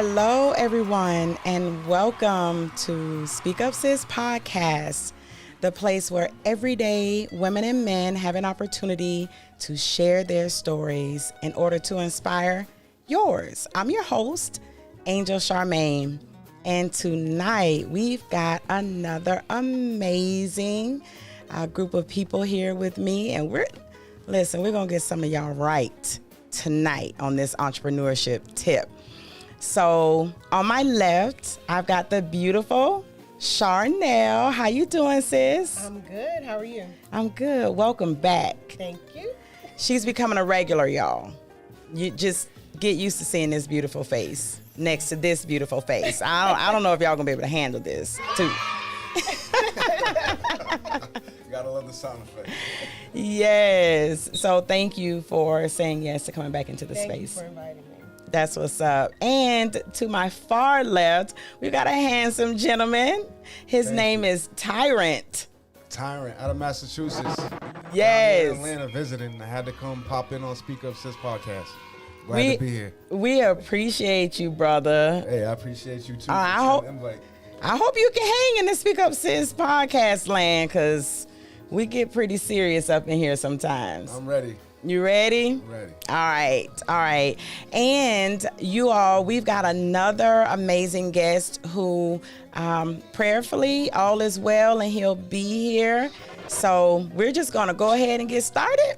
Hello, everyone, and welcome to SpeakUp Sis Podcast, the place where everyday women and men have an opportunity to share their stories in order to inspire yours. I'm your host, Angel Charmaine, and tonight we've got another amazing group of people here with me, and we're gonna get some of y'all right tonight on this entrepreneurship tip. So on my left, I've got the beautiful Charnel. How you doing, sis? I'm good. How are you? I'm good. Welcome back. Thank you. She's becoming a regular, y'all. You just get used to seeing this beautiful face next to this beautiful face. I don't know if y'all gonna be able to handle this too. You gotta love the sound effect. Yes. So thank you for saying yes to coming back into the space. Thank you for inviting me. That's what's up. And to my far left, we've got a handsome gentleman. His name is Tyrant. Tyrant out of Massachusetts. Yes. I'm in Atlanta visiting. I had to come pop in on SpeakUp Sis Podcast. Glad to be here. We appreciate you, brother. Hey, I appreciate you too. I hope you can hang in the SpeakUp Sis Podcast land, because we get pretty serious up in here sometimes. I'm ready. You ready? I'm ready. All right. And you all, we've got another amazing guest who prayerfully all is well and he'll be here. So we're just going to go ahead and get started.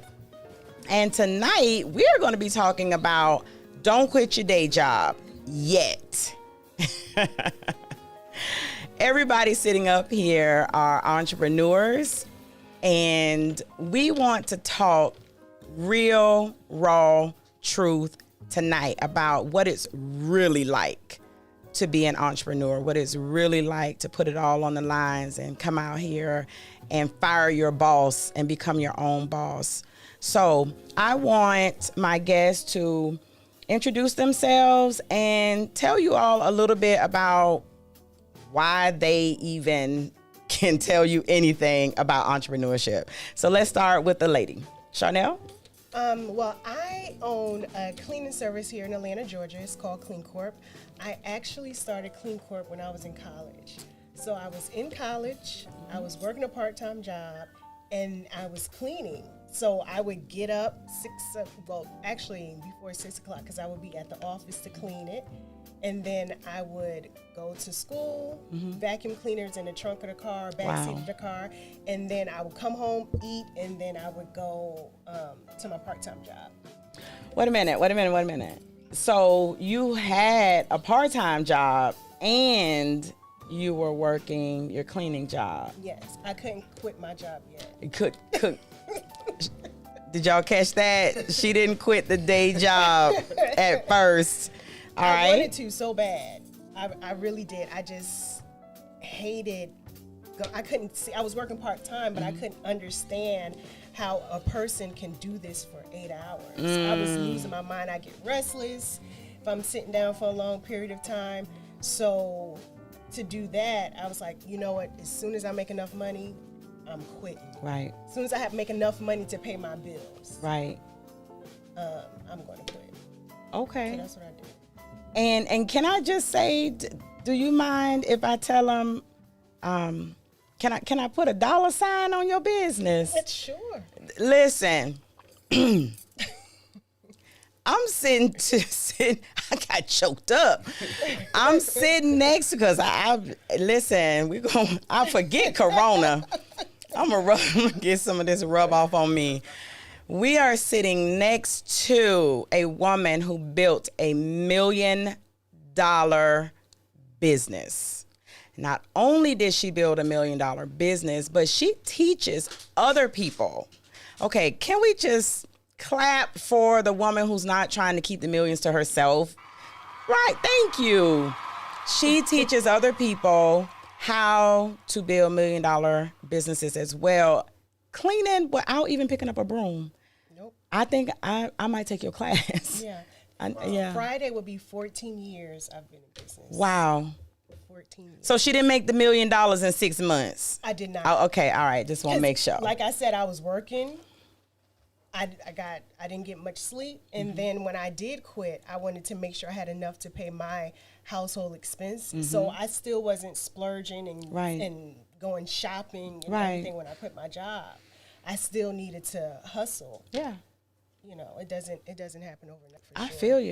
And tonight we're going to be talking about don't quit your day job yet. Everybody sitting up here are entrepreneurs, and we want to talk real, raw truth tonight about what it's really like to be an entrepreneur, what it's really like to put it all on the lines and come out here and fire your boss and become your own boss. So I want my guests to introduce themselves and tell you all a little bit about why they even can tell you anything about entrepreneurship. So let's start with the lady. Charnel? Well, I own a cleaning service here in Atlanta, Georgia. It's called Clean Corp. I actually started Clean Corp when I was in college. So I was in college, I was working a part-time job, and I was cleaning. So I would get up before 6 o'clock, because I would be at the office to clean it. And then I would go to school, vacuum cleaners in the trunk of the car, backseat of the car. And then I would come home, eat, and then I would go to my part-time job. Wait a minute. So you had a part-time job and you were working your cleaning job. Yes, I couldn't quit my job yet. You could. Did y'all catch that? She didn't quit the day job at first. All right. I wanted to so bad. I really did. I just hated. I couldn't see. I was working part-time, but I couldn't understand how a person can do this for 8 hours. I was losing my mind. I get restless if I'm sitting down for a long period of time. So to do that, I was like, you know what? As soon as I make enough money, I'm quitting. Right. As soon as I make enough money to pay my bills, right, I'm going to quit. Okay. So that's what I did. And can I just say, do you mind if I tell them, can I put a dollar sign on your business? Sure. Listen, I'm sitting, I got choked up. I'm sitting next to, because I forget Corona. I'm gonna get some of this rub off on me. We are sitting next to a woman who built $1 million business. Not only did she build $1 million business, but she teaches other people. Okay, can we just clap for the woman who's not trying to keep the millions to herself? Right, thank you. She teaches other people how to build $1 million businesses as well. Cleaning without even picking up a broom. Nope. I think I might take your class. Yeah. Yeah. Friday will be 14 years I've been in business. Wow. 14 years. So she didn't make the $1 million in 6 months? I did not. Oh, okay, all right. Just want to make sure. Like I said, I was working I didn't get much sleep. And then when I did quit, I wanted to make sure I had enough to pay my household expense. So I still wasn't splurging and going shopping and everything when I quit my job. I still needed to hustle. Yeah. You know, it doesn't happen overnight for sure.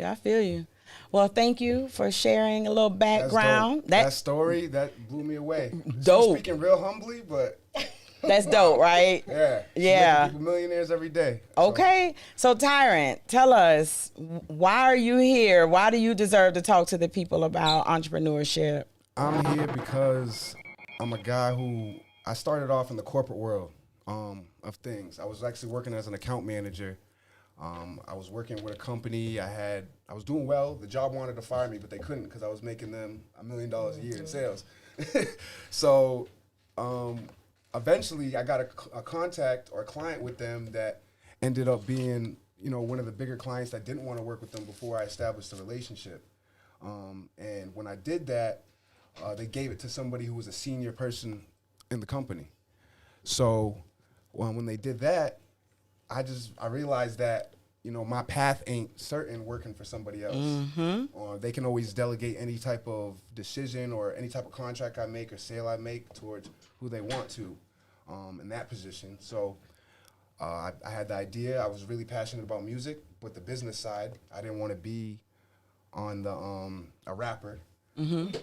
I feel you. Well, thank you for sharing a little background. That story, that blew me away. Dope. Speaking real humbly, but that's dope, right? yeah. Yeah. People millionaires every day. Okay. So Tyrant, tell us, why are you here? Why do you deserve to talk to the people about entrepreneurship? I'm here because I'm a guy who, I started off in the corporate world of things. I was actually working as an account manager. I was working with a company. I was doing well. The job wanted to fire me, but they couldn't because I was making them $1 million a year in sales. So eventually I got a contact or a client with them that ended up being, you know, one of the bigger clients that didn't want to work with them before I established a relationship. And when I did that, they gave it to somebody who was a senior person in the company. So when they did that, I realized that, you know, my path ain't certain working for somebody else. Or they can always delegate any type of decision or any type of contract I make or sale I make towards who they want to in that position. So I had the idea. I was really passionate about music, but the business side, I didn't want to be on the a rapper.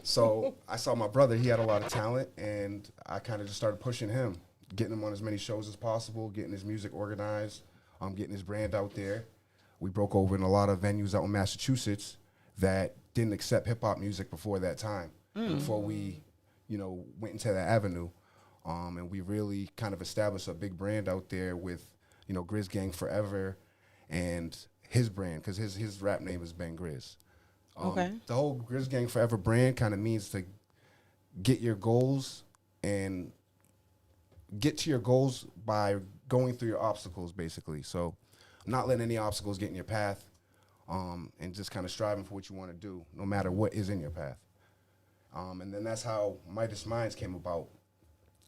So I saw my brother. He had a lot of talent, and I kind of just started pushing him, getting him on as many shows as possible, getting his music organized, getting his brand out there. We broke over in a lot of venues out in Massachusetts that didn't accept hip-hop music before that time, before we, you know, went into that avenue. And we really kind of established a big brand out there with, you know, Grizz Gang Forever and his brand, because his rap name is Ben Grizz. Okay. The whole Grizz Gang Forever brand kind of means to get your goals and get to your goals by going through your obstacles, basically. So not letting any obstacles get in your path, and just kind of striving for what you want to do, no matter what is in your path. And then that's how Midas Minds came about.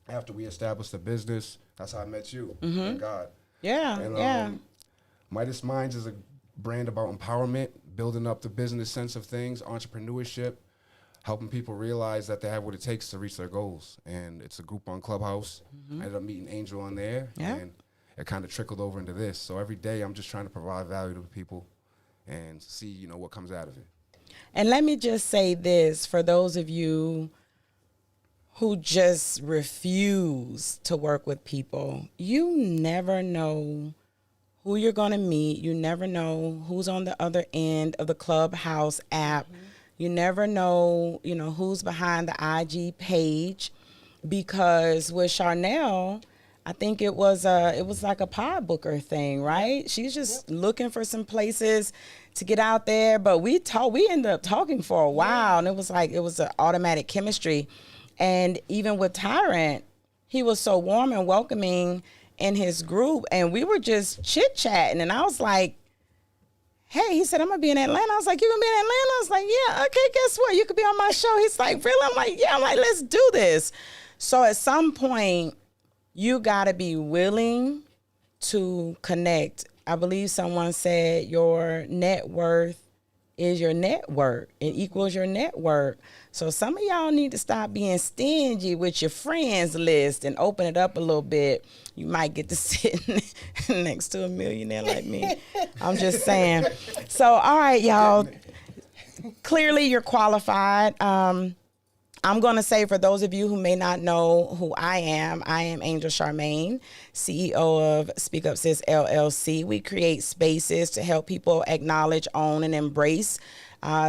After we established the business, that's how I met you. Thank God. Yeah, And, Midas Minds is a brand about empowerment, building up the business sense of things, entrepreneurship, helping people realize that they have what it takes to reach their goals. And it's a group on Clubhouse. I ended up meeting Angel on there, and it kind of trickled over into this. So every day I'm just trying to provide value to people and see, you know, what comes out of it. And let me just say this, for those of you who just refuse to work with people, you never know who you're going to meet. You never know who's on the other end of the Clubhouse app. You never know, you know, who's behind the IG page, because with Charnel, I think it was like a pod booker thing, right? She's just looking for some places to get out there. But we ended up talking for a while, and it was an automatic chemistry. And even with Tyrant, he was so warm and welcoming in his group, and we were just chit-chatting, and I was like, hey, he said, I'm gonna be in Atlanta. I was like, you gonna be in Atlanta? I was like, yeah, okay, guess what? You could be on my show. He's like, really? I'm like, yeah. I'm like, let's do this. So at some point, you gotta be willing to connect. I believe someone said your net worth is your network. It equals your network. So some of y'all need to stop being stingy with your friends list and open it up a little bit. You might get to sit next to a millionaire like me. I'm just saying. So, all right, y'all. Clearly, you're qualified. I'm going to say, for those of you who may not know who I am Angel Charmaine, CEO of SpeakUp Sis LLC. We create spaces to help people acknowledge, own, and embrace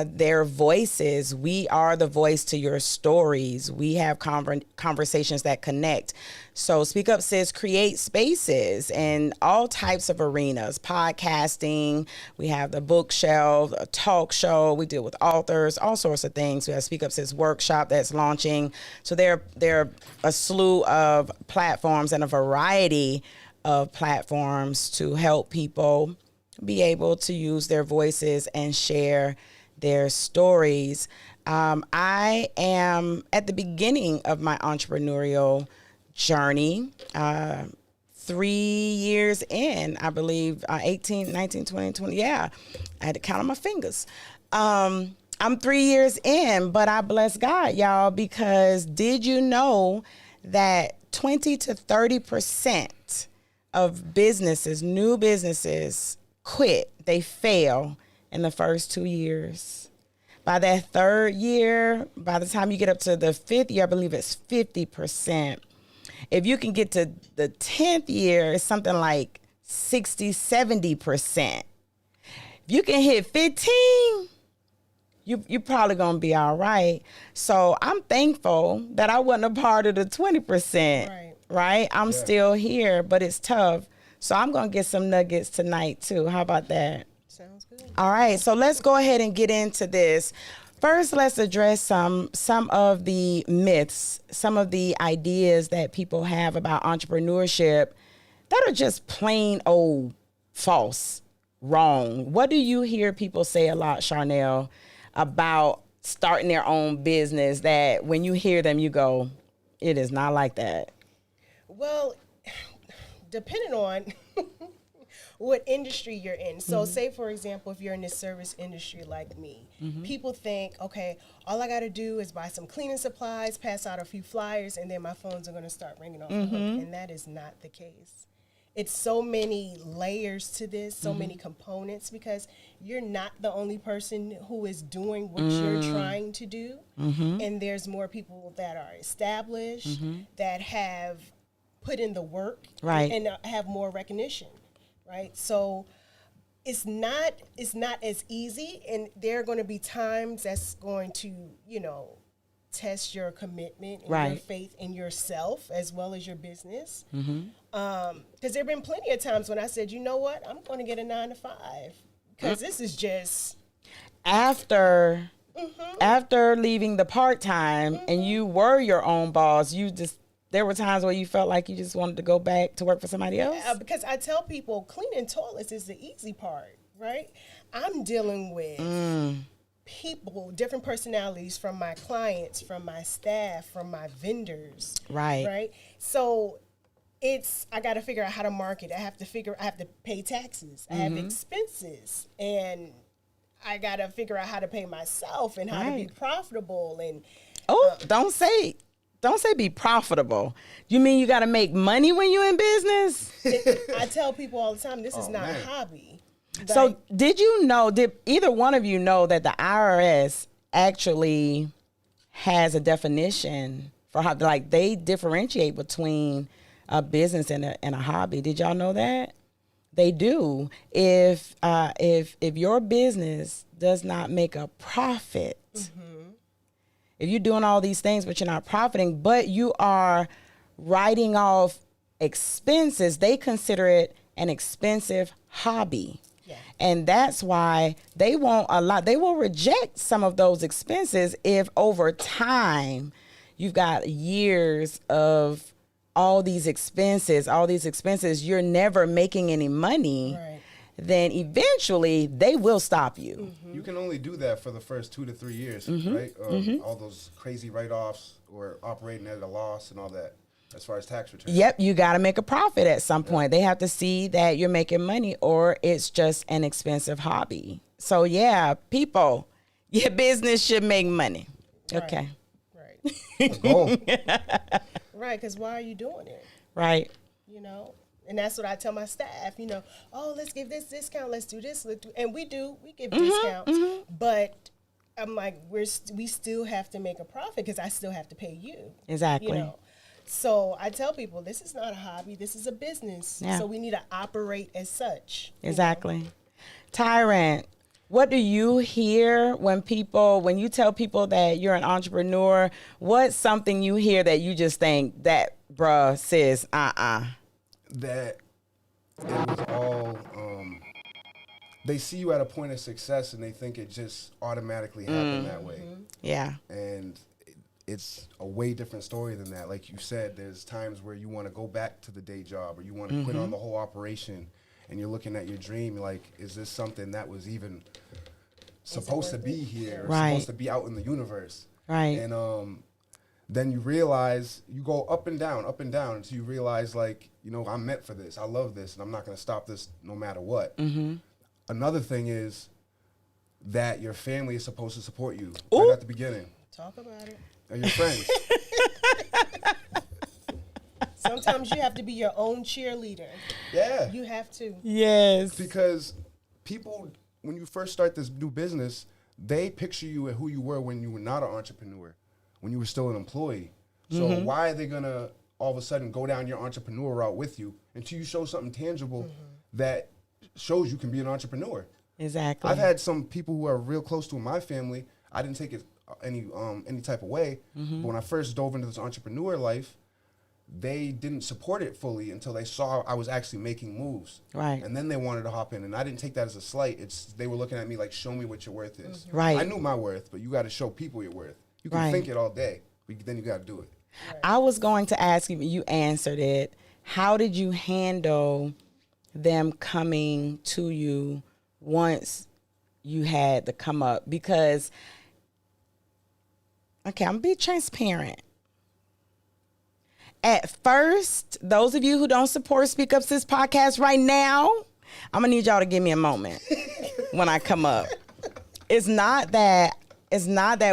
their voices. We are the voice to your stories. We have conversations that connect. So SpeakUp Sis creates spaces in all types of arenas, podcasting. We have the bookshelf, a talk show. We deal with authors, all sorts of things. We have SpeakUp Sis workshop that's launching. So there are a slew of platforms and a variety of platforms to help people be able to use their voices and share their stories. I am at the beginning of my entrepreneurial journey. 3 years in, I believe, 18, 19, 20, 20. Yeah, I had to count on my fingers. I'm 3 years in, but I bless God, y'all, because did you know that 20 to 30% of businesses, new businesses, quit, they fail in the first 2 years. By that third year, by the time you get up to the fifth year, I believe it's 50%. If you can get to the 10th year, it's something like 60, 70%. If you can hit 15, you're probably going to be all right. So I'm thankful that I wasn't a part of the 20%, right? I'm still here, but it's tough. So I'm going to get some nuggets tonight too. How about that? Sounds good. All right, so let's go ahead and get into this. First, let's address some of the myths, some of the ideas that people have about entrepreneurship that are just plain old false, wrong. What do you hear people say a lot, Charnel, about starting their own business that when you hear them, you go, it is not like that? Well, depending on what industry you're in. So say, for example, if you're in the service industry like me, people think, okay, all I got to do is buy some cleaning supplies, pass out a few flyers, and then my phones are going to start ringing off the hook. And that is not the case. It's so many layers to this, so many components, because you're not the only person who is doing what you're trying to do. And there's more people that are established, that have put in the work, and have more recognition. Right, so it's not as easy, and there are going to be times that's going to, test your commitment and your faith in yourself as well as your business. Because there have been plenty of times when I said, you know what, I'm going to get a 9 to 5 because this is just after leaving the part-time and you were your own boss. There were times where you felt like you just wanted to go back to work for somebody else? Because I tell people cleaning toilets is the easy part, right? I'm dealing with people, different personalities from my clients, from my staff, from my vendors. Right? So I got to figure out how to market. I have to pay taxes. I have expenses. And I got to figure out how to pay myself and how to be profitable. And don't say be profitable. You mean you got to make money when you're in business? I tell people all the time, this is not a hobby. So did either one of you know that the IRS actually has a definition for how, like, they differentiate between a business and a hobby? Did y'all know that? They do. If your business does not make a profit, if you're doing all these things, but you're not profiting, but you are writing off expenses, they consider it an expensive hobby. Yeah. And that's why they will reject some of those expenses if over time you've got years of all these expenses, you're never making any money. Then eventually they will stop you. You can only do that for the first 2 to 3 years, right? All those crazy write-offs or operating at a loss and all that, as far as tax returns. Yep, you got to make a profit at some point. They have to see that you're making money, or it's just an expensive hobby. So yeah, people, your business should make money. Okay. Right. Let's go. Right, because why are you doing it? Right. And that's what I tell my staff, let's give this discount, let's do this. And we give discounts. But I'm like, we still have to make a profit because I still have to pay you. Exactly. So I tell people, this is not a hobby, this is a business. Yeah. So we need to operate as such. Exactly. Tyrant, what do you hear when you tell people that you're an entrepreneur? What's something you hear that you just think that, bruh, sis, that it was all, they see you at a point of success and they think it just automatically happened that way. Yeah. And it's a way different story than that. Like you said, there's times where you want to go back to the day job or you want to quit on the whole operation and you're looking at your dream like, is this something that was even supposed to be here, or supposed to be out in the universe? Right. And then you realize, you go up and down until you realize, like, you know, I'm meant for this. I love this, and I'm not going to stop this no matter what. Mm-hmm. Another thing is that your family is supposed to support you Ooh. right at the beginning. Talk about it. And your friends. Sometimes you have to be your own cheerleader. Yeah. You have to. Yes. Because people, when you first start this new business, they picture you and who you were when you were not an entrepreneur, when you were still an employee. So why are they going to all of a sudden go down your entrepreneur route with you until you show something tangible that shows you can be an entrepreneur? Exactly. I've had some people who are real close to in my family. I didn't take it any type of way. But when I first dove into this entrepreneur life, they didn't support it fully until they saw I was actually making moves. Right. And then they wanted to hop in. And I didn't take that as a slight. They were looking at me like, show me what your worth is. Right. I knew my worth, but you got to show people your worth. You can Right. think it all day, but then you got to do it. I was going to ask you, you answered it. How did you handle them coming to you once you had to come up? Because, okay, I'm going to be transparent. At first, those of you who don't support SpeakUp Sis Podcast right now, I'm going to need y'all to give me a moment when I come up. It's not that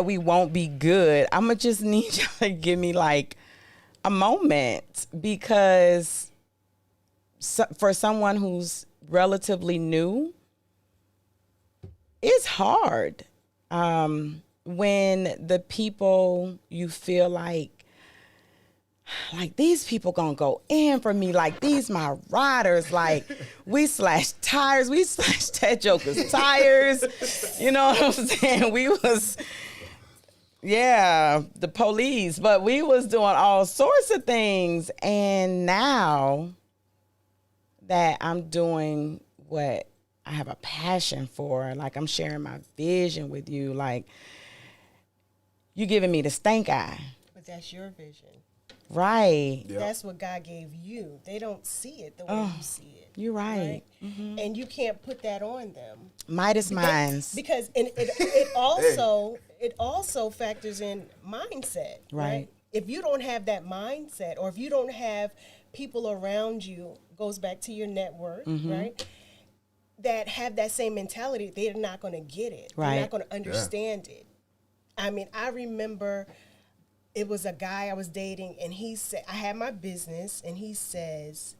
we won't be good. I'm going to just need y'all to give me like a moment, because for someone who's relatively new, it's hard when the people you feel like these people gonna go in for me, like these my riders, like we slashed tires, we slashed that joker's tires, you know what I'm saying? We was, the police, but we was doing all sorts of things. And now that I'm doing what I have a passion for, like I'm sharing my vision with you, like you giving me the stank eye. But that's your vision. Right. Yep. That's what God gave you. They don't see it the way you see it. You're right. Mm-hmm. And you can't put that on them. Midas minds. Because it also factors in mindset. Right. If you don't have that mindset, or if you don't have people around you, goes back to your network, right? That have that same mentality, they're not going to get it. Right. They're not going to understand it. I mean, I remember it was a guy I was dating, and he said, I had my business, and he says,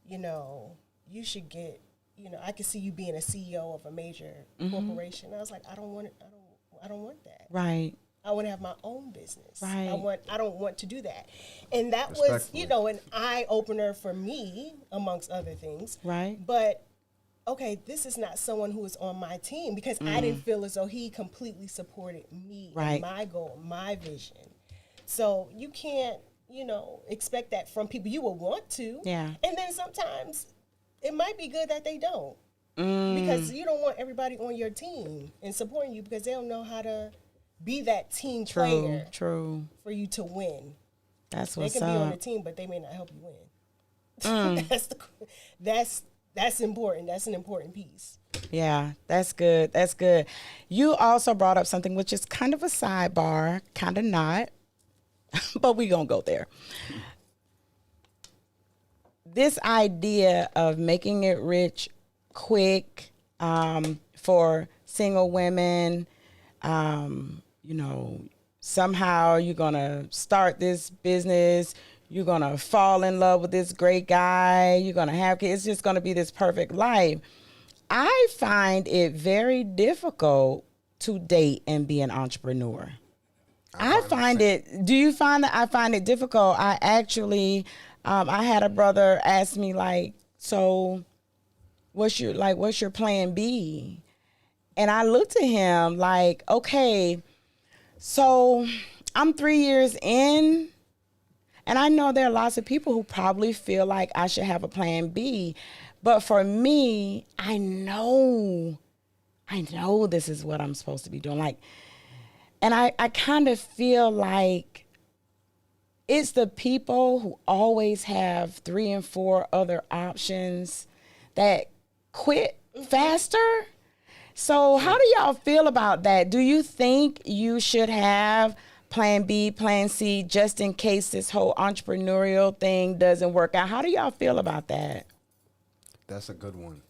you know, you should get, you know, I could see you being a CEO of a major corporation. I was like, I don't want that. Right. I want to have my own business. Right. I don't want to do that. And that was, you know, an eye opener for me, amongst other things. Right. But okay, this is not someone who is on my team, because I didn't feel as though he completely supported me and my goal, my vision. So you can't, you know, expect that from people. You will want to. Yeah. And then sometimes it might be good that they don't. Because you don't want everybody on your team and supporting you, because they don't know how to be that team player True. for you to win. That's They what's can be on the up. team, but they may not help you win. That's important. That's an important piece. Yeah, that's good. That's good. You also brought up something which is kind of a sidebar, kind of not, but we gonna go there. This idea of making it rich quick for single women, you know, somehow you're gonna start this business, you're gonna fall in love with this great guy, you're gonna have kids, it's just gonna be this perfect life. I find it very difficult to date and be an entrepreneur. Do you find that I find it difficult? I actually, I had a brother ask me like, so what's your plan B? And I looked at him like, okay, so I'm 3 years in, and I know there are lots of people who probably feel like I should have a plan B. But for me, I know this is what I'm supposed to be doing. Like, and I kind of feel like it's the people who always have 3 and 4 other options that quit faster. So how do y'all feel about that? Do you think you should have plan B, plan C, just in case this whole entrepreneurial thing doesn't work out. How do y'all feel about that? That's a good one.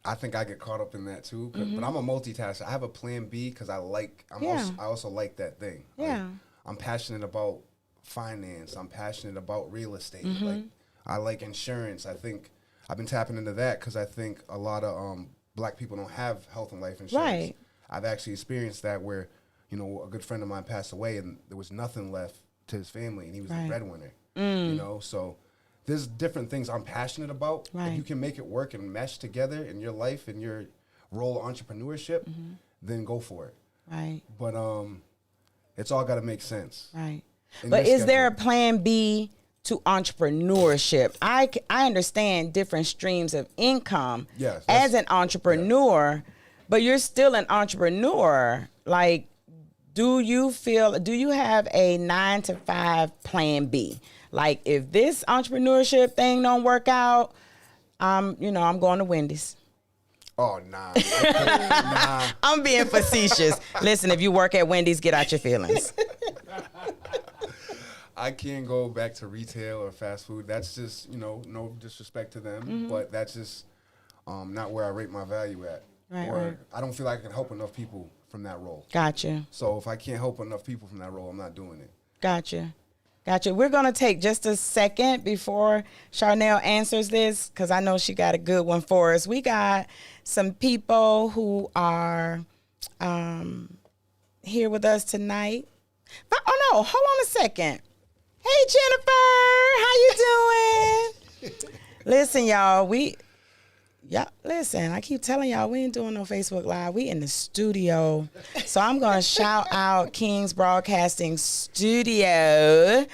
I think I get caught up in that too, but I'm a multitasker. I have a plan B because I also like that thing. Yeah. Like, I'm passionate about finance. I'm passionate about real estate. Like, I like insurance. I think I've been tapping into that because I think a lot of Black people don't have health and life insurance. Right. I've actually experienced that where, you know, a good friend of mine passed away and there was nothing left to his family, and he was the breadwinner. You know, so there's different things I'm passionate about. If you can make it work and mesh together in your life and your role of entrepreneurship, then go for it. Right. But it's all got to make sense. Right. In But your is there a schedule. plan B to entrepreneurship? I understand different streams of income Yes, as an entrepreneur, but you're still an entrepreneur. Like, do you have a 9-to-5 plan B? Like, if this entrepreneurship thing don't work out, I'm going to Wendy's. Oh, nah. Nah. I'm being facetious. Listen, if you work at Wendy's, get out your feelings. I can't go back to retail or fast food. That's just, no disrespect to them, but that's just not where I rate my value at. Right. I don't feel like I can help enough people from that role. Gotcha. So if I can't help enough people from that role, I'm not doing it. Gotcha. We're going to take just a second before Charnel answers this, because I know she got a good one for us. We got some people who are here with us tonight. But, hold on a second. Hey, Jennifer, how you doing? Listen, y'all, I keep telling y'all we ain't doing no Facebook Live. We in the studio. So I'm going to shout out King's Broadcasting Studio.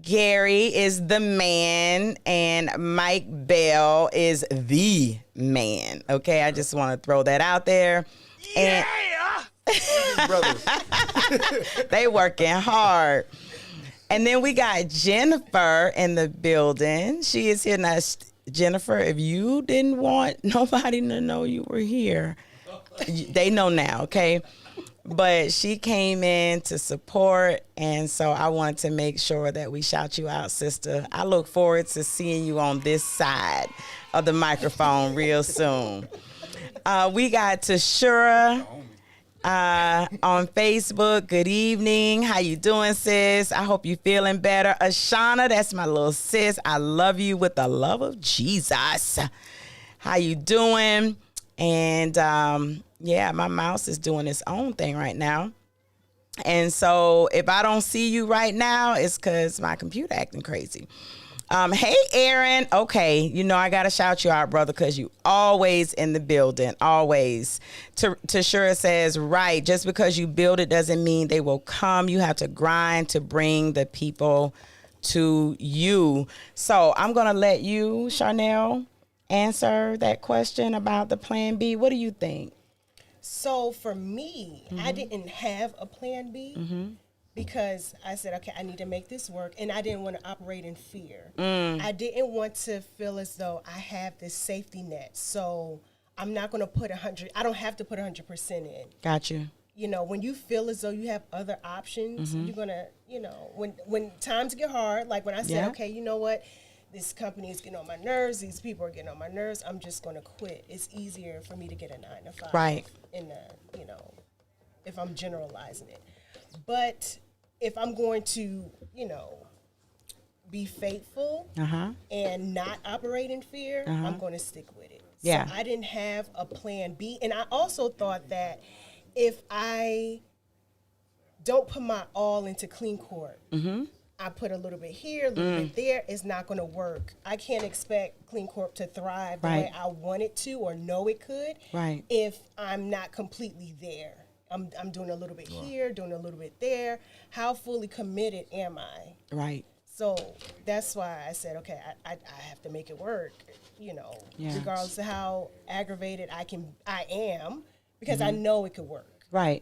Gary is the man and Mike Bell is the man. Okay, I just want to throw that out there. Yeah! Brothers. They working hard. And then we got Jennifer in the building. She is here now. Jennifer, if you didn't want nobody to know you were here, they know now, okay? But she came in to support, and so I wanted to make sure that we shout you out, sister. I look forward to seeing you on this side of the microphone real soon. We got Tashura on Facebook. Good evening. How you doing, sis? I hope you feeling better. Ashana, that's my little sis. I love you with the love of Jesus. How you doing? And my mouse is doing its own thing right now. And so if I don't see you right now, it's because my computer acting crazy. Hey, Aaron. Okay, I got to shout you out, brother, because you always in the building, always. Tashura says, right, just because you build it doesn't mean they will come. You have to grind to bring the people to you. So I'm going to let you, Charnel, answer that question about the plan B. What do you think? So for me, I didn't have a plan B. Because I said, okay, I need to make this work. And I didn't want to operate in fear. I didn't want to feel as though I have this safety net. So I'm not going to put 100. I don't have to put 100% in. Got you. When you feel as though you have other options, you're going to, when times get hard, like when I said, okay, you know what? This company is getting on my nerves. These people are getting on my nerves. I'm just going to quit. It's easier for me to get a 9-to-5. Right. If I'm generalizing it. But if I'm going to, be faithful and not operate in fear, I'm going to stick with it. Yeah. So I didn't have a plan B. And I also thought that if I don't put my all into Clean Corp, I put a little bit here, a little bit there, it's not going to work. I can't expect Clean Corp to thrive the way I want it to or know it could if I'm not completely there. I'm doing a little bit here, doing a little bit there. How fully committed am I? Right. So that's why I said, okay, I have to make it work, regardless of how aggravated I am, because I know it could work. Right.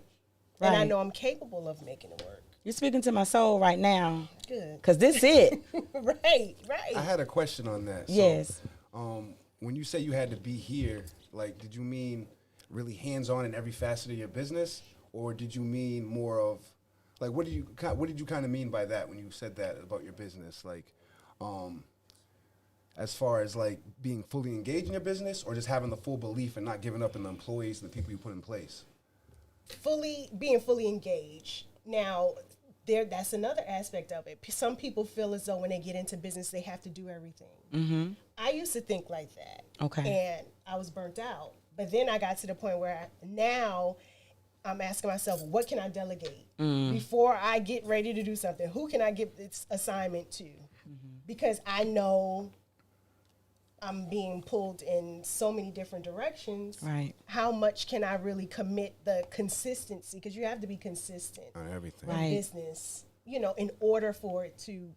And I know I'm capable of making it work. You're speaking to my soul right now. Good. Because this it. Right. I had a question on that. Yes. So, when you say you had to be here, like, did you mean really hands-on in every facet of your business? or did you mean more of, like, what did you kind of mean by that when you said that about your business? Like, as far as like being fully engaged in your business, or just having the full belief and not giving up in the employees and the people you put in place? Being fully engaged. Now, that's another aspect of it. Some people feel as though when they get into business, they have to do everything. Mm-hmm. I used to think like that. Okay. And I was burnt out. But then I got to the point where now I'm asking myself, what can I delegate? Before I get ready to do something, who can I give this assignment to? Mm-hmm. Because I know I'm being pulled in so many different directions. Right. How much can I really commit the consistency? Because you have to be consistent On everything. in Right. business, in order for it to,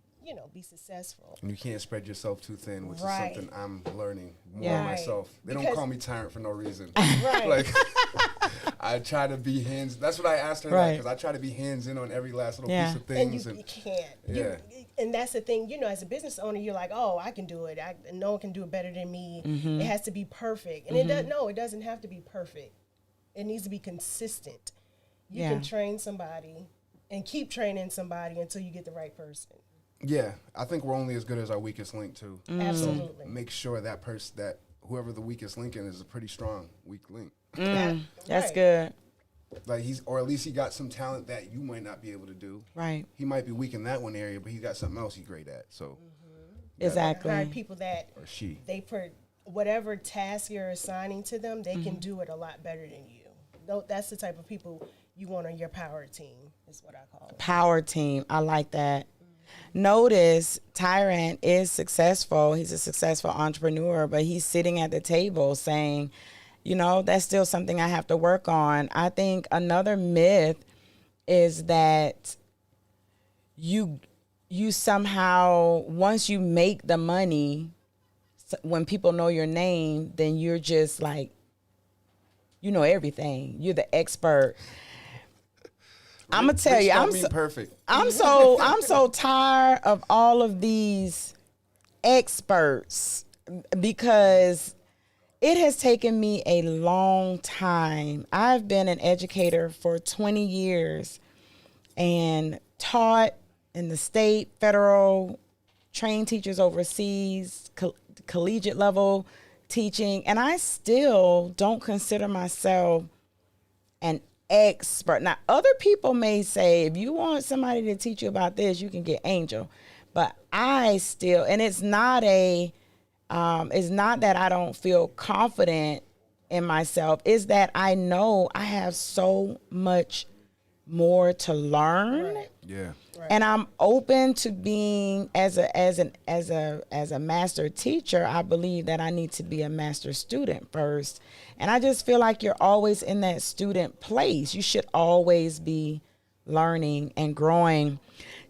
be successful. And you can't spread yourself too thin, which Right. is something I'm learning more Yeah. myself. They don't Because- call me tyrant for no reason. Right. Like, I try to be that's what I asked her, Right. because I try to be hands in on every last little Yeah. piece of And things. you can't. Yeah. And that's the thing, as a business owner, you're like, oh, I can do it. No one can do it better than me. Mm-hmm. It has to be perfect. And it doesn't have to be perfect. It needs to be consistent. You Yeah. can train somebody and keep training somebody until you get the right person. Yeah, I think we're only as good as our weakest link too. Absolutely. So make sure that whoever the weakest link in is a pretty strong weak link. That's Right. good. Like or at least he got some talent that you might not be able to do. Right. He might be weak in that one area, but he got something else he's great at. So Exactly. Hire people that or she. whatever task you're assigning to them, they can do it a lot better than you. That's the type of people you want on your power team, is what I call it. Power team. I like that. Notice Tyrant is successful. He's a successful entrepreneur, but he's sitting at the table saying, that's still something I have to work on. I think another myth is that you somehow, once you make the money, when people know your name, then you're just like, you know everything. You're the expert. I'm gonna tell you, Perfect. I'm so tired of all of these experts, because it has taken me a long time. I've been an educator for 20 years and taught in the state, federal, trained teachers overseas, collegiate level teaching, and I still don't consider myself an expert. Now, other people may say, if you want somebody to teach you about this, you can get Angel. But I still, and it's not that I don't feel confident in myself. It's that I know I have so much more to learn. Right. Yeah. Right. And I'm open to being as a master teacher. I believe that I need to be a master student first. And I just feel like you're always in that student place. You should always be learning and growing.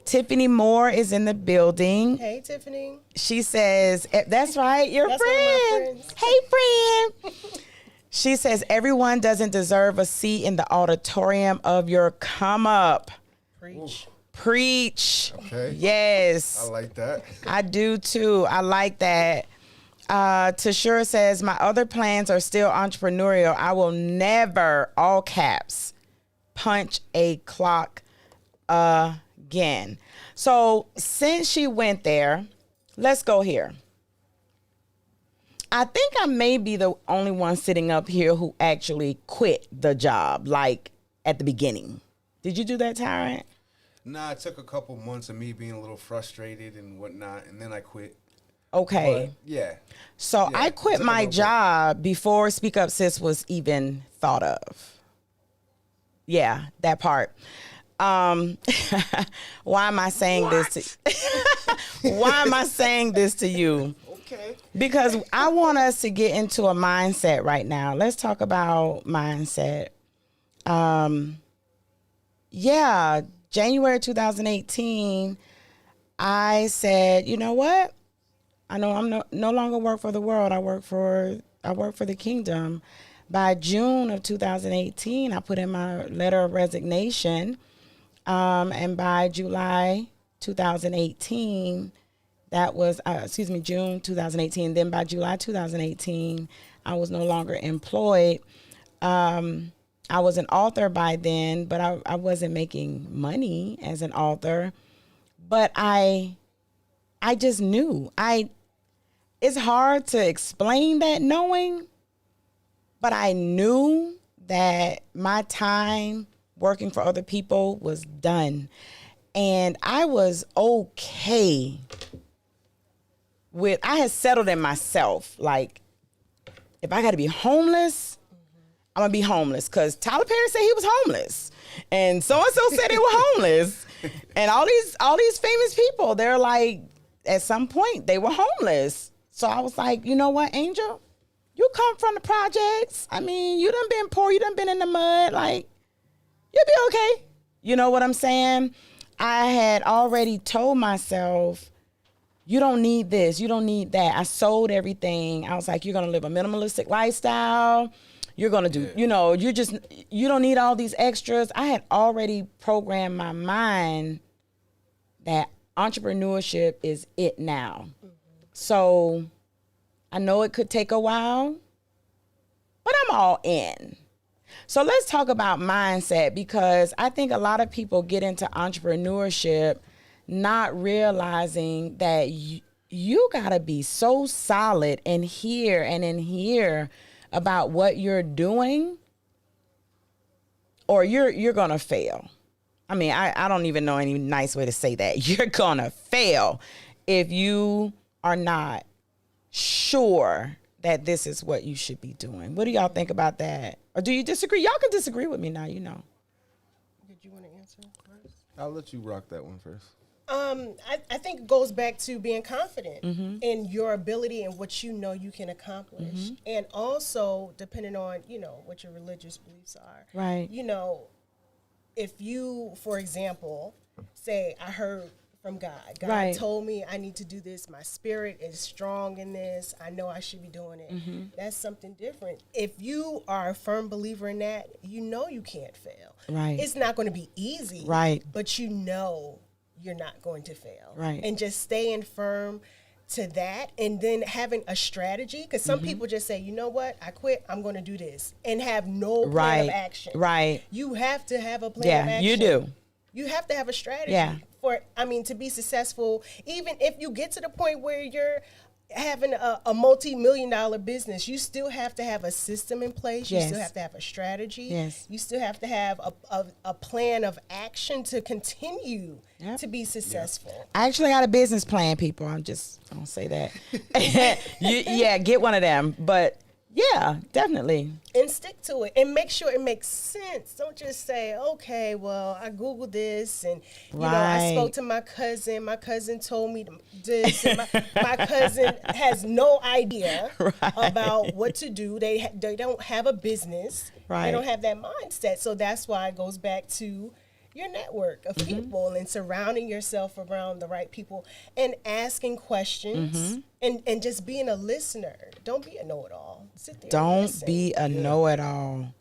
Tiffany Moore is in the building. Hey, Tiffany. She says, that's right, your That's one of my friend. friends. Hey, friend. She says, everyone doesn't deserve a seat in the auditorium of your come up. Preach. Preach. Okay. Yes. I like that. I do too. I like that. Tashura says, my other plans are still entrepreneurial. I will never, all caps, punch a clock again. So since she went there, let's go here. I think I may be the only one sitting up here who actually quit the job, like at the beginning. Did you do that, Tyrant? Nah, it took a couple months of me being a little frustrated and whatnot, and then I quit. Okay. But, yeah. So Yeah, I it quit took a my little bit. job before SpeakUp Sis was even thought of. Yeah, that part. Why am I saying this to Why am I saying this to you? Okay. Because I want us to get into a mindset right now. Let's talk about mindset. January 2018, I said, you know what? I know I'm no longer work for the world. I work for the kingdom. By June of 2018, I put in my letter of resignation. And by July 2018, that was, June 2018. Then by July 2018, I was no longer employed. I was an author by then, but I wasn't making money as an author. But I just knew. It's hard to explain that knowing, but I knew that my time working for other people was done. And I was okay with, I had settled in myself. Like, if I got to be homeless, I'm going to be homeless. Because Tyler Perry said he was homeless. And so-and-so said they were homeless. And all these famous people, they're like, at some point, they were homeless. So I was like, you know what, Angel? You come from the projects. I mean, you done been poor. You done been in the mud. Like, you'll be okay. You know what I'm saying? I had already told myself, you don't need this. You don't need that. I sold everything. I was like, you're going to live a minimalistic lifestyle. You're going to do, you don't need all these extras. I had already programmed my mind that entrepreneurship is it now. Mm-hmm. So I know it could take a while, but I'm all in. So let's talk about mindset, because I think a lot of people get into entrepreneurship not realizing that you got to be so solid in here about what you're doing, or you're going to fail. I mean, I don't even know any nice way to say that. You're going to fail if you are not sure that this is what you should be doing. What do y'all think about that? Or do you disagree? Y'all can disagree with me now, you know. Did you want to answer first? I'll let you rock that one first. I think it goes back to being confident in your ability and what you know you can accomplish. And also, depending on, what your religious beliefs are. Right. If you, for example, say, I heard from God. God right. told me I need to do this. My spirit is strong in this. I know I should be doing it. That's something different. If you are a firm believer in that, you can't fail. Right. It's not going to be easy. Right. But you're not going to fail. Right. And just staying firm to that, and then having a strategy, because some people just say, you know what, I quit, I'm going to do this, and have no plan of action. Right. You have to have a plan of action. Yeah, you do. You have to have a strategy to be successful. Even if you get to the point where you're having a multi-million-dollar business, you still have to have a system in place. You still have to have a strategy. Yes. You still have to have a plan of action to continue to be successful. I actually got a business plan, people. I don't say that. Get one of them. But yeah, definitely. And stick to it and make sure it makes sense. Don't just say, okay, well, I Googled this and, I spoke to my cousin. My cousin told me this. And my cousin has no idea about what to do. They don't have a business. Right. They don't have that mindset. So that's why it goes back to your network of people and surrounding yourself around the right people and asking questions and just being a listener. Don't be a know-it-all. Sit there. Don't be a know-it-all.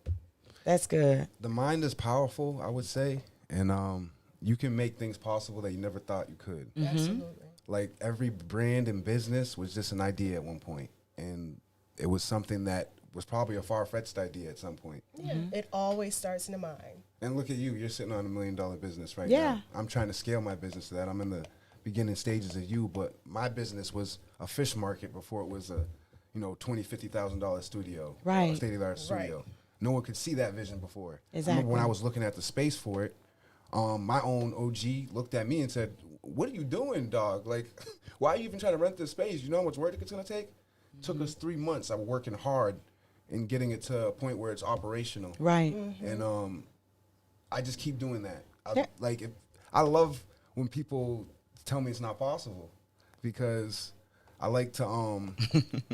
That's good. The mind is powerful, I would say, and you can make things possible that you never thought you could. Absolutely. Like every brand and business was just an idea at one point, and it was something that was probably a far-fetched idea at some point. Yeah, it always starts in the mind. And look at you, you're sitting on $1 million business right now. I'm trying to scale my business to that. I'm in the beginning stages of you, but my business was a fish market before it was a, $20,000-$50,000 studio, state-of-the-art studio. Right. No one could see that vision before. Exactly. I remember when I was looking at the space for it, my own OG looked at me and said, "What are you doing, dog? Like, why are you even trying to rent this space? You know how much work it's going to take?" Took us 3 months. I'm working hard and getting it to a point where it's operational. Right. And I just keep doing that. I love when people tell me it's not possible, because I like to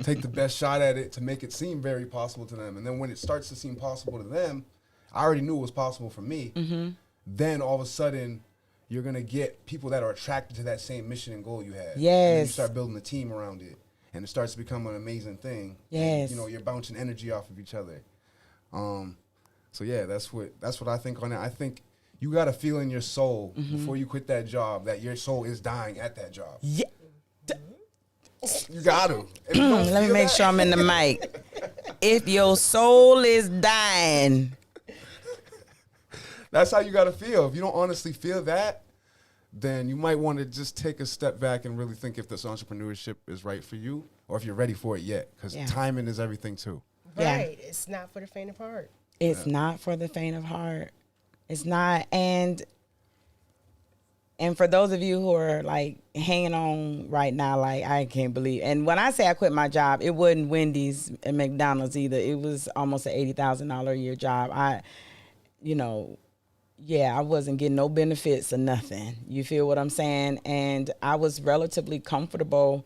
take the best shot at it to make it seem very possible to them. And then when it starts to seem possible to them, I already knew it was possible for me. Then all of a sudden, you're going to get people that are attracted to that same mission and goal you had. Yes. And then you start building a team around it. And it starts to become an amazing thing. Yes. And, you're bouncing energy off of each other. So yeah, that's what I think on that. I think you got to feel in your soul before you quit that job that your soul is dying at that job. Yeah. You got to. Let me make sure I'm in the mic. If your soul is dying That's how you got to feel. If you don't honestly feel that, then you might want to just take a step back and really think if this entrepreneurship is right for you or if you're ready for it yet, because timing is everything too. Right. It's not for the faint of heart. It's not for the faint of heart. It's not. And for those of you who are like hanging on right now, like I can't believe. And when I say I quit my job, it wasn't Wendy's and McDonald's either. It was almost an $80,000 a year job. I wasn't getting no benefits or nothing. You feel what I'm saying? And I was relatively comfortable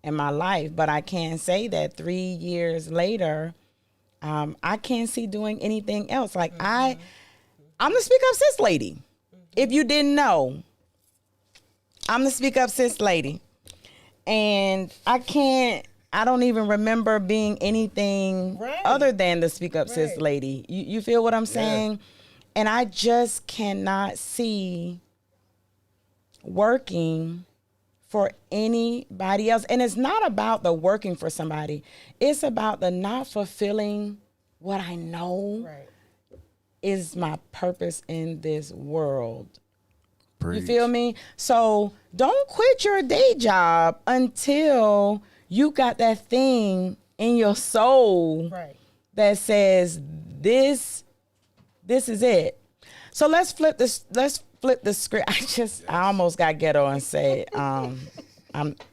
in my life, but I can say that 3 years later, I can't see doing anything else. Like I'm the SpeakUp Sis lady. If you didn't know, I'm the SpeakUp Sis lady. And I don't even remember being anything other than the SpeakUp Sis lady. You feel what I'm saying? And I just cannot see working for anybody else. And it's not about the working for somebody. It's about the not fulfilling what I know is my purpose in this world. Preach. You feel me? So don't quit your day job until you got that thing in your soul that says this is it. So let's flip the script. I almost got ghetto and say, I'm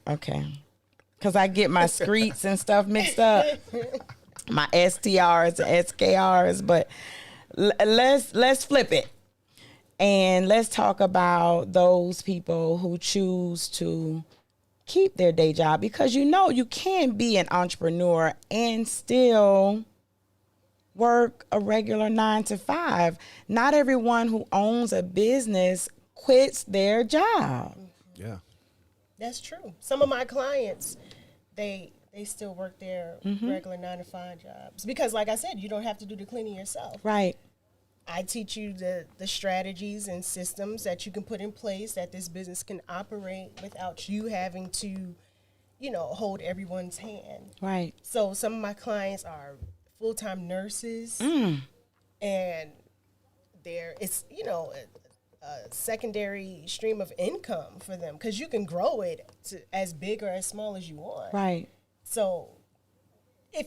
okay. Cause I get my screets and stuff mixed up. My STRs and SKRs, but let's flip it. And let's talk about those people who choose to keep their day job, because you can be an entrepreneur and still work a regular 9 to 5. Not everyone who owns a business quits their job. Yeah. That's true. Some of my clients, they still work their regular 9 to 5 jobs because, like I said, you don't have to do the cleaning yourself. Right. I teach you the strategies and systems that you can put in place that this business can operate without you having to, hold everyone's hand. Right. So some of my clients are full-time nurses, and it's a secondary stream of income for them because you can grow it to as big or as small as you want. Right. So,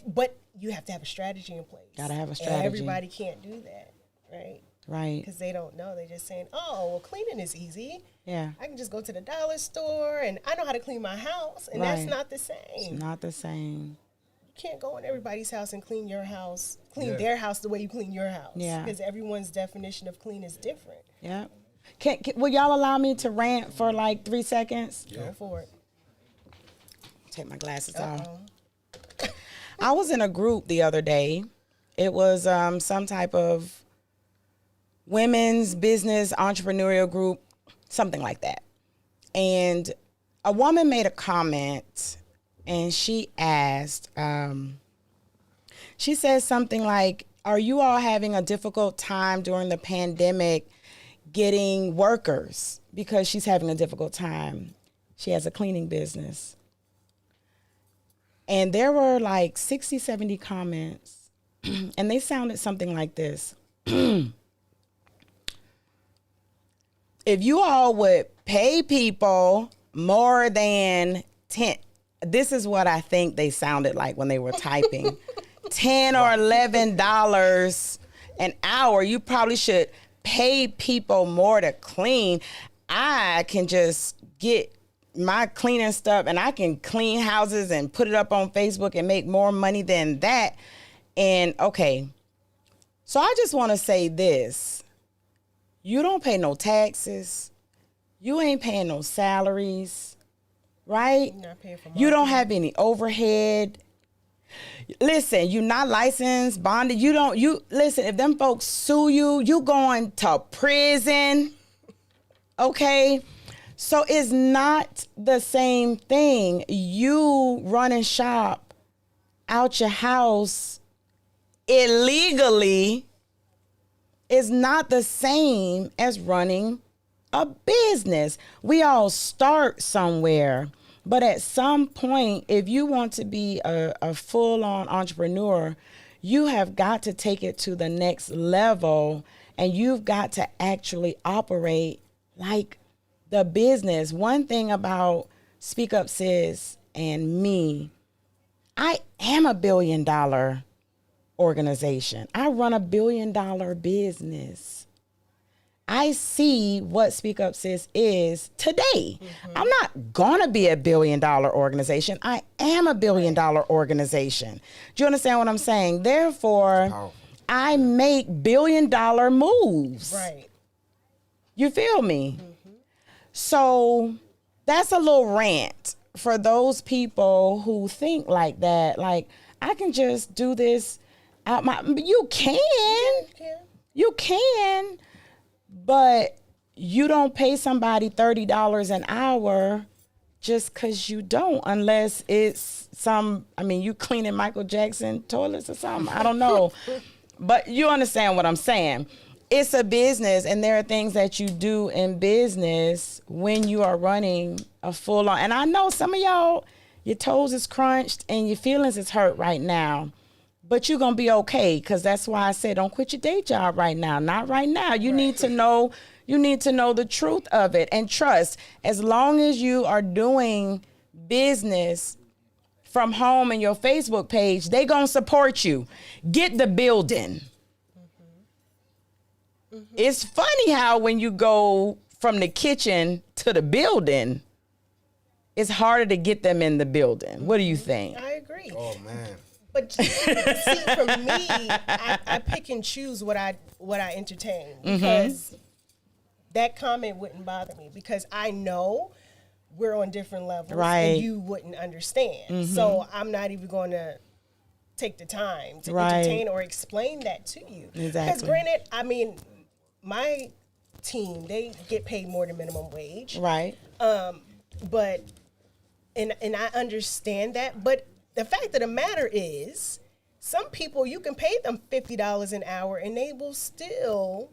but you have to have a strategy in place. Gotta have a strategy. And everybody can't do that, right? Right. Because they don't know. They're just saying, "Oh, well, cleaning is easy. Yeah. I can just go to the dollar store and I know how to clean my house," and that's not the same. It's not the same. You can't go in everybody's house and clean your house, their house the way you clean your house. Yeah. Because everyone's definition of clean is different. Yeah. Will y'all allow me to rant for like 3 seconds? Yeah. Go for it. Take my glasses off. I was in a group the other day. It was some type of women's business entrepreneurial group, something like that. And a woman made a comment and she asked, she said something like, "Are you all having a difficult time during the pandemic getting workers?" Because she's having a difficult time. She has a cleaning business. And there were like 60, 70 comments, and they sounded something like this. If you all would pay people more than 10, this is what I think they sounded like when they were typing, $10 or $11 an hour, you probably should pay people more to clean. I can just get my cleaning stuff and I can clean houses and put it up on Facebook and make more money than that. And okay, so I just want to say this. You don't pay no taxes. You ain't paying no salaries, right? You're not paying for you don't have any overhead. Listen, you're not licensed, bonded. Listen, if them folks sue you, you going to prison. Okay? So it's not the same thing. You running shop out your house illegally is not the same as running a business. We all start somewhere, but at some point, if you want to be a full-on entrepreneur, you have got to take it to the next level and you've got to actually operate like the business. One thing about Speak Up Sis and me, I am a $1 billion organization. I run a $1 billion business. I see what Speak Up Sis is today. I'm not gonna be a $1 billion organization. I am a $1 billion organization. Do you understand what I'm saying? Therefore, I make $1 billion moves. Right. You feel me? So that's a little rant for those people who think like that. Like, I can just do this out my, you can. You can. But you don't pay somebody $30 an hour just because you don't, unless it's you cleaning Michael Jackson toilets or something. I don't know. But you understand what I'm saying. It's a business, and there are things that you do in business when you are running a full on. And I know some of y'all, your toes is crunched and your feelings is hurt right now. But you're going to be okay, because that's why I said don't quit your day job right now. Not right now. You need to know the truth of it. And trust, as long as you are doing business from home and your Facebook page, they going to support you. Get the building. It's funny how when you go from the kitchen to the building, it's harder to get them in the building. What do you think? I agree. Oh, man. But see, for me, I pick and choose what I entertain, because that comment wouldn't bother me, because I know we're on different levels, right, and you wouldn't understand. So I'm not even going to take the time to entertain or explain that to you. Exactly. Because granted, I mean, my team, they get paid more than minimum wage. Right. But and I understand that, but the fact of the matter is, some people, you can pay them $50 an hour and they will still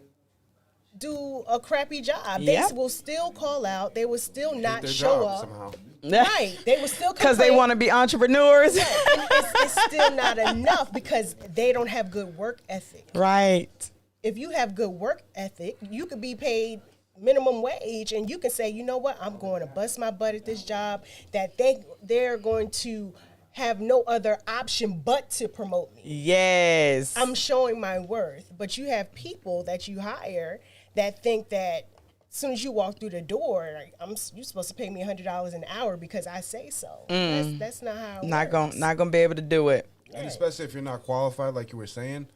do a crappy job. Yep. They will still call out. They will still not Their show job up. somehow. Right. They will still Because they want to be entrepreneurs. And it's still not enough, because they don't have good work ethic. Right. If you have good work ethic, you could be paid minimum wage, and you can say, you know what, I'm going to bust my butt at this job, that they're going to have no other option but to promote me. Yes. I'm showing my worth. But you have people that you hire that think that as soon as you walk through the door, like, you're supposed to pay me $100 an hour because I say so. That's not how it works. Not gonna be able to do it. And especially if you're not qualified, like you were saying.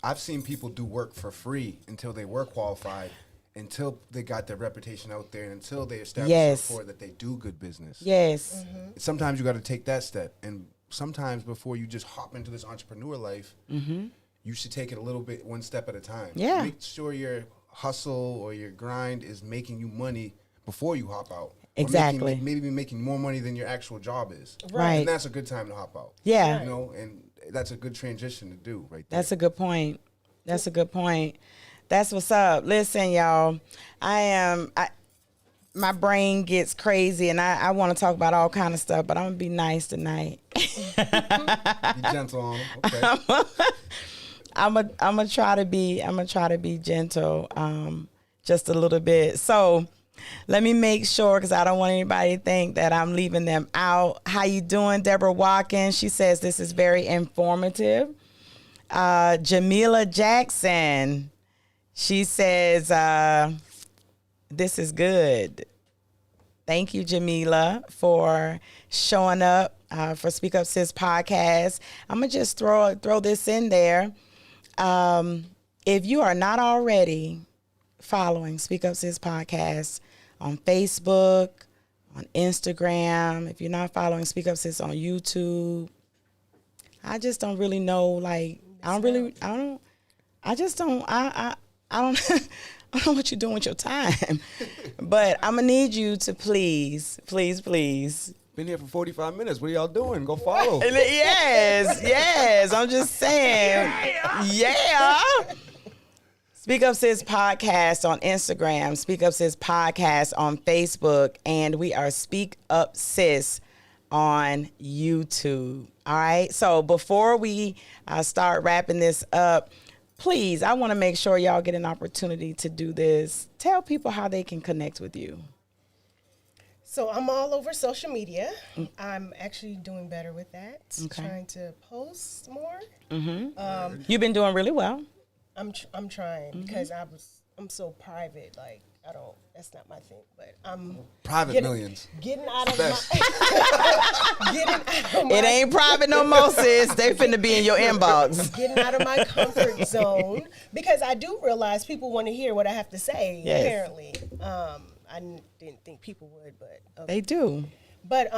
I've seen people do work for free until they were qualified, until they got their reputation out there, and until they established rapport that they do good business. Yes. Sometimes you got to take that step. And sometimes before you just hop into this entrepreneur life, you should take it a little bit, one step at a time. Yeah. Make sure your hustle or your grind is making you money before you hop out. Exactly. Or maybe making more money than your actual job is. Right. And that's a good time to hop out. Yeah. You know, and that's a good transition to do right there. That's a good point. That's a good point. That's what's up. Listen, y'all, my brain gets crazy, and I want to talk about all kind of stuff, but I'm gonna be nice tonight. Be gentle on them. Okay. I'm gonna try to be gentle, just a little bit. So let me make sure, because I don't want anybody to think that I'm leaving them out. How you doing, Deborah Watkins? She says this is very informative. Jamila Jackson, she says this is good. Thank you, Jamila, for showing up for Speak Up Sis Podcast. I'm gonna just throw this in there. If you are not already following Speak Up Sis Podcast on Facebook, on Instagram, if you're not following Speak Up Sis on YouTube, I just don't really know. Like, I don't know what you're doing with your time, but I'm gonna need you to please. Been here for 45 minutes. What are y'all doing? Go follow. Yes. I'm just saying. Yeah. Speak Up Sis Podcast on Instagram, Speak Up Sis Podcast on Facebook, and we are Speak Up Sis on YouTube. All right. So before we start wrapping this up, please, I want to make sure y'all get an opportunity to do this. Tell people how they can connect with you. So I'm all over social media. I'm actually doing better with that. Okay. Trying to post more. You've been doing really well. I'm trying because I'm so private. Like that's not my thing. But I'm Private millions. getting out of my It ain't private no more, sis. They finna be in your inbox. getting out of my comfort zone because I do realize people want to hear what I have to say. Yes. Apparently, I didn't think people would, but okay. They do. But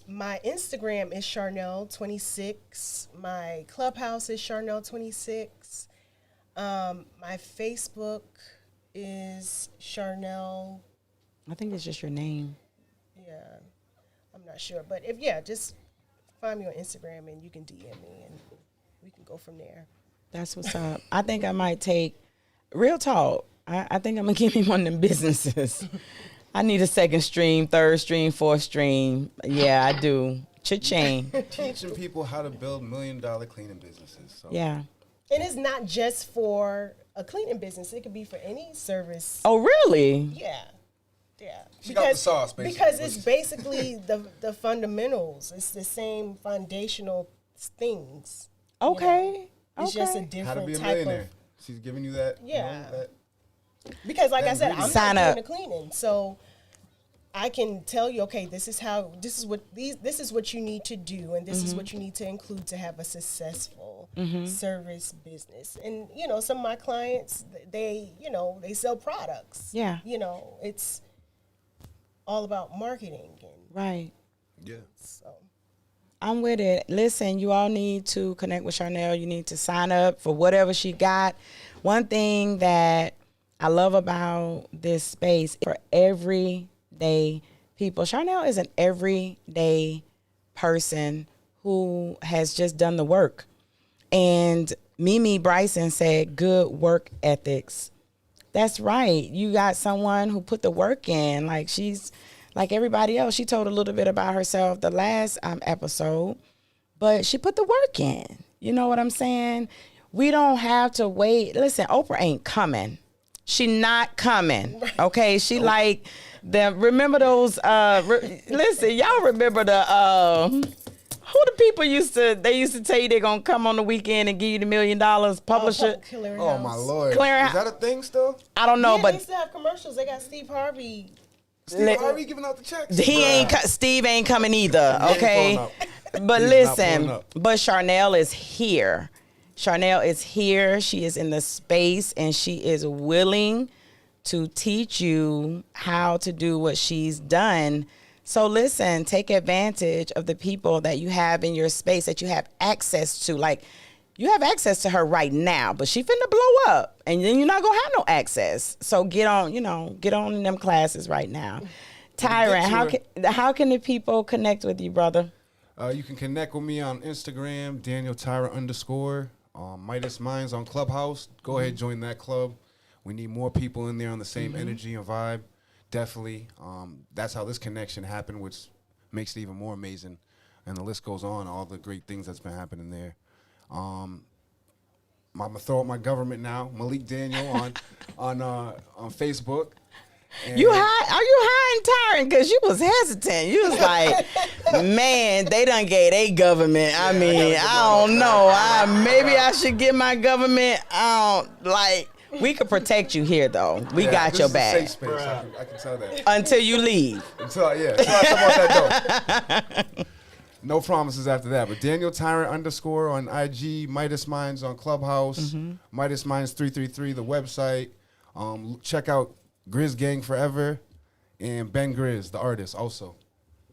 my Instagram is Charnel26. My Clubhouse is Charnel26. My Facebook is Charnel. I think it's just your name. Yeah, I'm not sure, but just find me on Instagram and you can DM me and we can go from there. That's what's up. I think I might take real talk. I think I'm gonna give me one of them businesses. I need a second stream, third stream, fourth stream. Yeah, I do. Cha-ching. Teaching people how to build $1 million cleaning businesses. So. Yeah. And it's not just for a cleaning business. It could be for any service. Oh, really? Yeah. Yeah. She got the sauce, basically. Because it's basically the fundamentals. It's the same foundational things. Okay. It's just a How to different be a type millionaire. of. She's giving you that. Yeah. That. Because, like I said, I'm Sign not up. doing the cleaning, so I can tell you, okay, this is what you need to do, and this is what you need to include to have a successful service business. And some of my clients, they sell products. Yeah. It's all about marketing, and Right. Yeah. so. I'm with it. Listen, you all need to connect with Charnel. You need to sign up for whatever she got. One thing that I love about this space for everyday people. Charnel is an everyday person who has just done the work. And Mimi Bryson said, good work ethics. That's right. You got someone who put the work in. Like she's like everybody else. She told a little bit about herself the last episode, but she put the work in. You know what I'm saying? We don't have to wait. Listen, Oprah ain't coming. She not coming, okay? She like remember those, listen, y'all remember who the people used to tell you they're going to come on the weekend and give you the $1 million publisher? Oh, my Lord. Clearing Is that a thing still? I don't know, They but still have commercials. They got Steve Harvey. Steve Harvey giving out the checks? Steve ain't coming either, okay? But listen, but Charnel is here. Charnel is here. She is in the space and she is willing to teach you how to do what she's done. So listen, take advantage of the people that you have in your space that you have access to. Like you have access to her right now, but she finna blow up and then you're not gonna have no access. So get on in them classes right now. Tyron, how can the people connect with you, brother? You can connect with me on Instagram, DanielTyra_. Midas Minds on Clubhouse. Go ahead, join that club. We need more people in there on the same energy and vibe. Definitely. That's how this connection happened, which makes it even more amazing. And the list goes on, all the great things that's been happening there. I'm going to throw out my government now, Malik Daniel on Facebook. And Are you hiding Tyron? Because you was hesitant. You was like, man, they done gave they government. I mean, I don't know. Maybe I should get my government. We could protect you here, though. We got your back. Safe space. I can tell that. Until you leave. Until I come out that door. No promises after that. But Daniel Tyra _ on IG, Midas Minds on Clubhouse, Midas Minds 333, the website. Check out Grizz Gang Forever and Ben Grizz, the artist, also.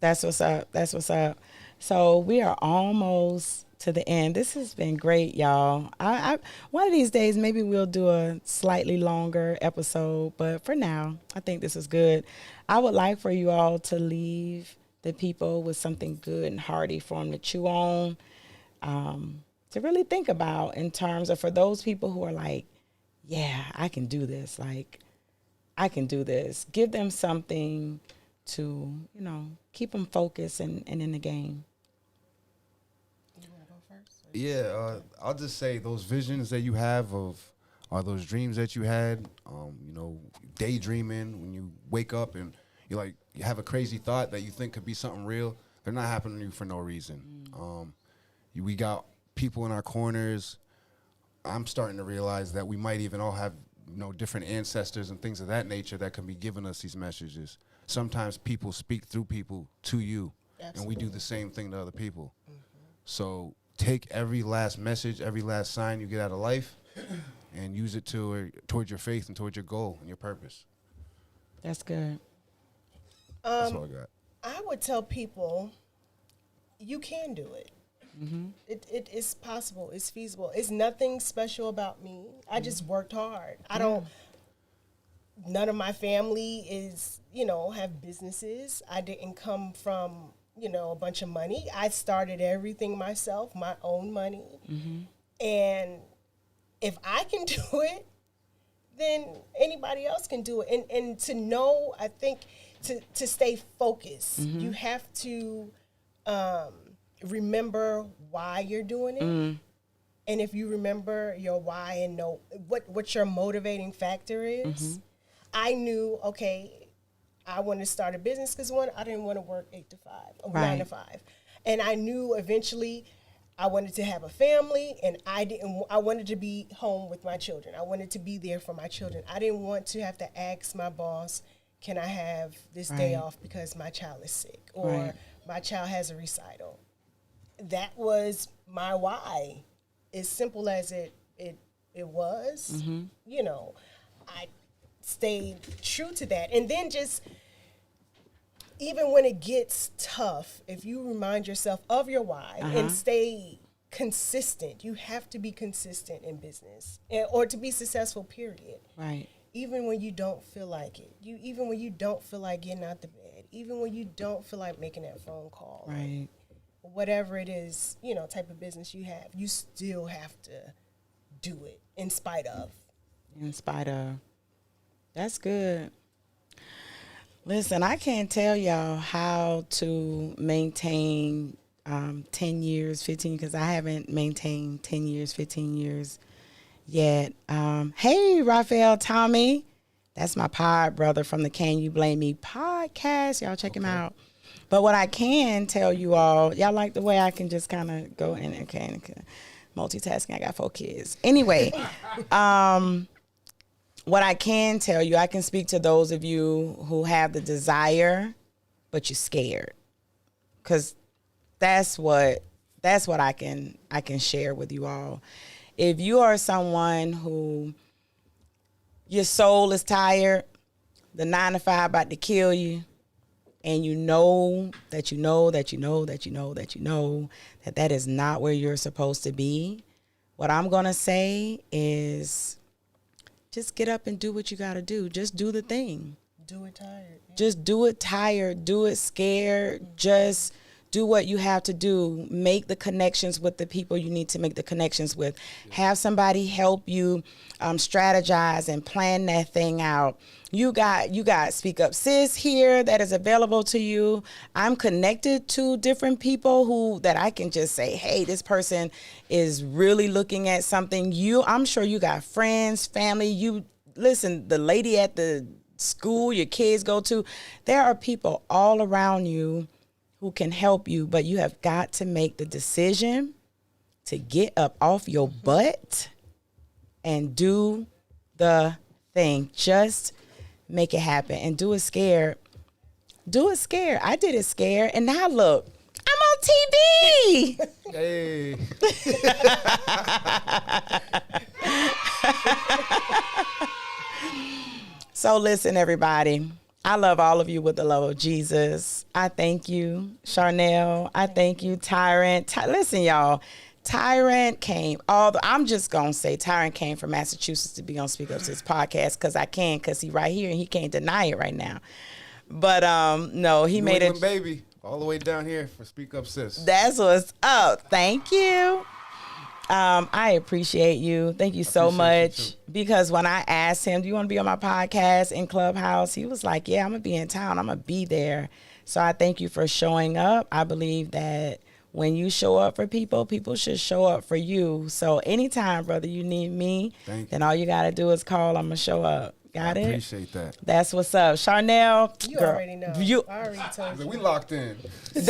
That's what's up. So we are almost to the end. This has been great, y'all. I one of these days, maybe we'll do a slightly longer episode, but for now, I think this is good. I would like for you all to leave the people with something good and hearty for them to chew on, to really think about in terms of for those people who are like, yeah, I can do this. Like, I can do this. Give them something to, keep them focused and in the game. You want to go first? I'll just say those visions that you have are those dreams that you had, daydreaming when you wake up and you have a crazy thought that you think could be something real. They're not happening to you for no reason. We got people in our corners. I'm starting to realize that we might even all have different ancestors and things of that nature that can be giving us these messages. Sometimes people speak through people to you. Absolutely. And we do the same thing to other people. So take every last message, every last sign you get out of life and use it towards your faith and towards your goal and your purpose. That's good. That's all I got. I would tell people you can do it. It is possible. It's feasible. It's nothing special about me. I just worked hard. None of my family is, have businesses. I didn't come from, a bunch of money. I started everything myself, my own money. And if I can do it, then anybody else can do it. And to know, I think, to stay focused, you have to remember why you're doing it. And if you remember your why and know what your motivating factor is, I knew, okay, I wanted to start a business because I didn't want to work 8 to 5, or 9 to 5. And I knew eventually I wanted to have a family, and I wanted to be home with my children. I wanted to be there for my children. I didn't want to have to ask my boss, can I have this day off because my child is sick or my child has a recital. That was my why. As simple as it was, I stayed true to that. And then just, even when it gets tough, if you remind yourself of your why and stay consistent, you have to be consistent in business or to be successful, period. Right. Even when you don't feel like it, even when you don't feel like getting out the bed, even when you don't feel like making that phone call. Right. Whatever it is, type of business you have, you still have to do it in spite of. In spite of. That's good. Listen, I can't tell y'all how to maintain 10 years, 15, because I haven't maintained 10 years, 15 years yet. Hey, Raphael Tommy. That's my pod brother from the Can You Blame Me podcast. Y'all check him out. But what I can tell you all, y'all like the way I can just kind of go in and multitasking. I got 4 kids. Anyway, what I can tell you, I can speak to those of you who have the desire, but you're scared. Because that's what I can share with you all. If you are someone who your soul is tired, the 9 to 5 about to kill you, and you know that is not where you're supposed to be, what I'm going to say is just get up and do what you got to do. Just do the thing. Do it tired. Yeah. Just do it tired. Do it scared. Just do what you have to do. Make the connections with the people you need to make the connections with. Have somebody help you strategize and plan that thing out. You got SpeakUp Sis here that is available to you. I'm connected to different people that I can just say, hey, this person is really looking at something. I'm sure you got friends, family. Listen, the lady at the school your kids go to, there are people all around you who can help you, but you have got to make the decision to get up off your butt and do the thing. Just make it happen and do it scared. Do it scared. I did it scared, and now look, I'm on TV. Hey. So listen, everybody. I love all of you with the love of Jesus. I thank you, Charnel. I thank you, Tyrant. Listen, y'all. Tyrant came. I'm just gonna say Tyrant came from Massachusetts to be on SpeakUp Sis Podcast because he right here and he can't deny it right now. But no, he made it. Baby, all the way down here for SpeakUp Sis. That's what's up. Thank you. I appreciate you. Thank you so much. Because when I asked him, do you want to be on my podcast in Clubhouse? He was like, yeah, I'm going to be in town. I'm going to be there. So I thank you for showing up. I believe that when you show up for people, people should show up for you. So anytime, brother, you need me, then all you got to do is call. I'm going to show up. Got it? Appreciate that. That's what's up. Charnel. You girl, already know. I already told you. We locked in.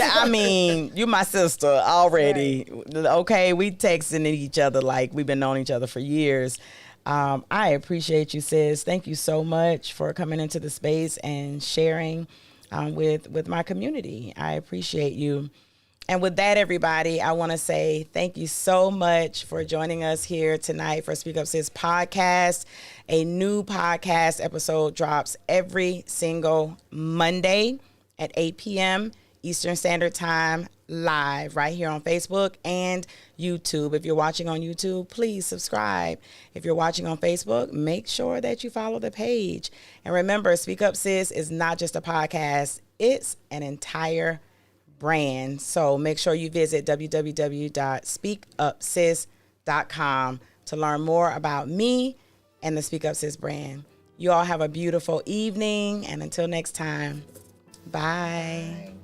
I mean, you my sister already. Right. Okay, we texting each other like we've been knowing each other for years. I appreciate you, sis. Thank you so much for coming into the space and sharing with my community. I appreciate you. And with that, everybody, I want to say thank you so much for joining us here tonight for SpeakUp Sis Podcast. A new podcast episode drops every single Monday at 8 p.m. Eastern Standard Time, live right here on Facebook and YouTube. If you're watching on YouTube, please subscribe. If you're watching on Facebook, make sure that you follow the page. And remember, SpeakUp Sis is not just a podcast, it's an entire brand. So make sure you visit www.speakupsis.com to learn more about me and the SpeakUp Sis brand. You all have a beautiful evening, and until next time, bye.